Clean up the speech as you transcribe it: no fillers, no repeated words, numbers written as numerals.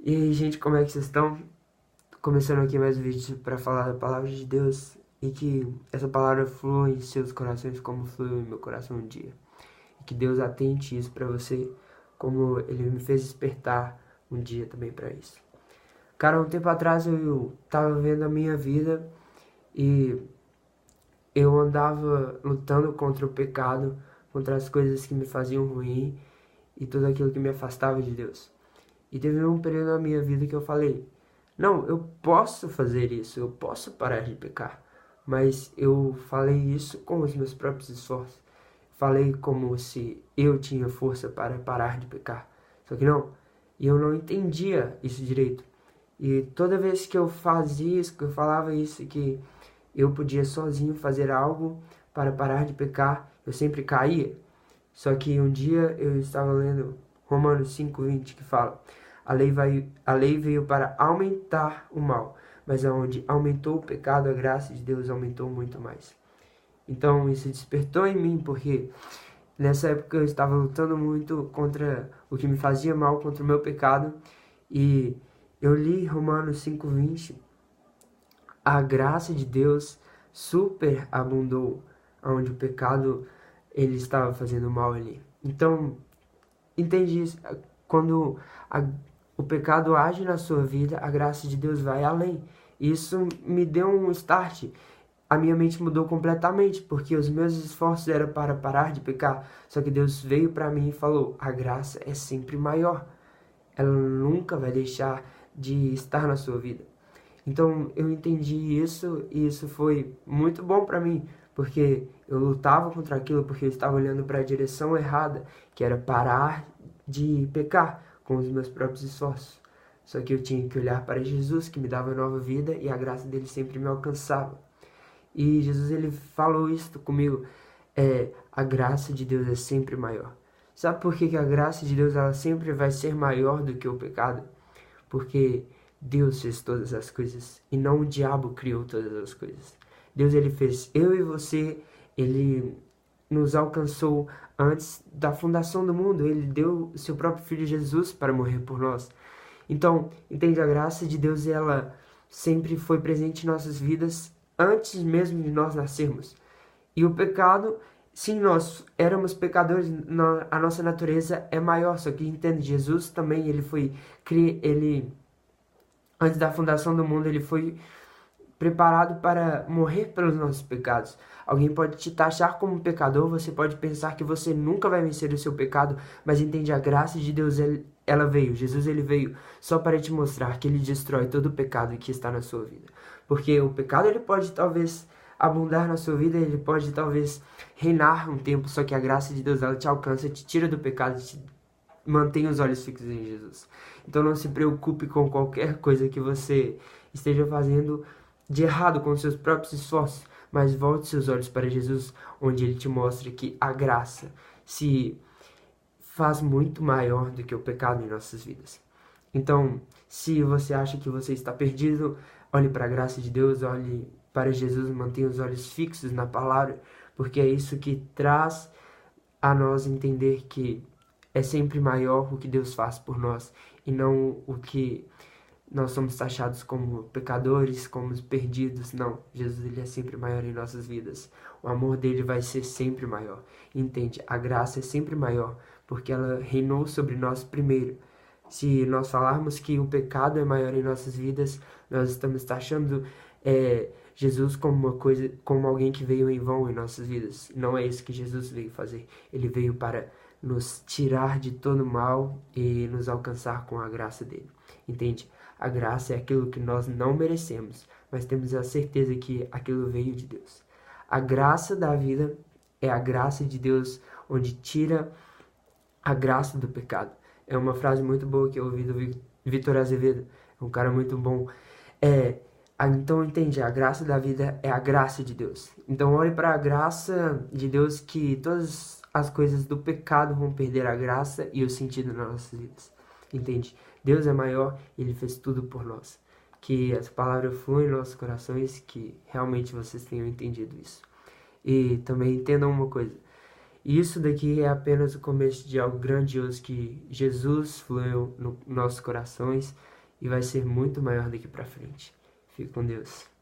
E aí, gente, como é que vocês estão? Começando aqui mais um vídeo para falar da palavra de Deus e que essa palavra flua em seus corações como fluiu em meu coração um dia. E que Deus atente isso para você, como Ele me fez despertar um dia também para isso. Cara, um tempo atrás eu tava vendo a minha vida e eu andava lutando contra o pecado, contra as coisas que me faziam ruim e tudo aquilo que me afastava de Deus. E teve um período na minha vida que eu falei: não, eu posso fazer isso, eu posso parar de pecar. Mas eu falei isso com os meus próprios esforços. Falei como se eu tinha força para parar de pecar. Só que não, e eu não entendia isso direito. E toda vez que eu fazia isso, que eu falava isso, que eu podia sozinho fazer algo para parar de pecar, eu sempre caía. Só que um dia eu estava lendo Romanos 5:20 que fala: a lei veio para aumentar o mal, mas aonde aumentou o pecado, a graça de Deus aumentou muito mais. Então isso despertou em mim, porque nessa época eu estava lutando muito contra o que me fazia mal, contra o meu pecado, e eu li Romanos 5:20, a graça de Deus superabundou, onde o pecado ele estava fazendo mal ali. Então, entende isso? Quando a, o pecado age na sua vida, a graça de Deus vai além. Isso me deu um start. A minha mente mudou completamente, porque os meus esforços eram para parar de pecar. Só que Deus veio para mim e falou: a graça é sempre maior. Ela nunca vai deixar de estar na sua vida. Então eu entendi isso e isso foi muito bom para mim, porque eu lutava contra aquilo, porque eu estava olhando para a direção errada, que era parar de pecar com os meus próprios esforços. Só que eu tinha que olhar para Jesus, que me dava nova vida e a graça dele sempre me alcançava. E Jesus ele falou isso comigo, a graça de Deus é sempre maior. Sabe por que a graça de Deus ela sempre vai ser maior do que o pecado? Porque Deus fez todas as coisas e não o diabo criou todas as coisas. Deus ele fez eu e você, ele nos alcançou antes da fundação do mundo, ele deu o seu próprio filho Jesus para morrer por nós. Então, entende, a graça de Deus ela sempre foi presente em nossas vidas antes mesmo de nós nascermos. E o pecado, sim, nós éramos pecadores, a nossa natureza é maior, só que entende, Jesus também ele antes da fundação do mundo, ele foi preparado para morrer pelos nossos pecados. Alguém pode te taxar como pecador, você pode pensar que você nunca vai vencer o seu pecado, mas entende, a graça de Deus, ela veio, Jesus ele veio só para te mostrar que ele destrói todo o pecado que está na sua vida. Porque o pecado ele pode talvez abundar na sua vida, ele pode talvez reinar um tempo, só que a graça de Deus ela te alcança, te tira do pecado, te mantém os olhos fixos em Jesus. Então não se preocupe com qualquer coisa que você esteja fazendo de errado com seus próprios esforços, mas volte seus olhos para Jesus, onde ele te mostra que a graça se faz muito maior do que o pecado em nossas vidas. Então, se você acha que você está perdido, olhe para a graça de Deus, olhe para Jesus, mantenha os olhos fixos na palavra, porque é isso que traz a nós entender que é sempre maior o que Deus faz por nós e não o que nós somos taxados como pecadores, como perdidos. Não, Jesus ele é sempre maior em nossas vidas. O amor dele vai ser sempre maior. Entende? A graça é sempre maior, porque ela reinou sobre nós primeiro. Se nós falarmos que o pecado é maior em nossas vidas, nós estamos taxando Jesus como uma coisa, como alguém que veio em vão em nossas vidas. Não é isso que Jesus veio fazer. Ele veio para nos tirar de todo mal e nos alcançar com a graça dele. Entende? A graça é aquilo que nós não merecemos, mas temos a certeza que aquilo veio de Deus. A graça da vida é a graça de Deus, onde tira a graça do pecado. É uma frase muito boa que eu ouvi do Vitor Azevedo, é um cara muito bom. Então entende, a graça da vida é a graça de Deus. Então olhe para a graça de Deus, que todas as coisas do pecado vão perder a graça e o sentido nas nossas vidas. Entende? Deus é maior, ele fez tudo por nós. Que essa palavra flua em nossos corações, que realmente vocês tenham entendido isso. E também entendam uma coisa, E isso daqui é apenas o começo de algo grandioso que Jesus fluiu nos nossos corações e vai ser muito maior daqui pra frente. Fique com Deus.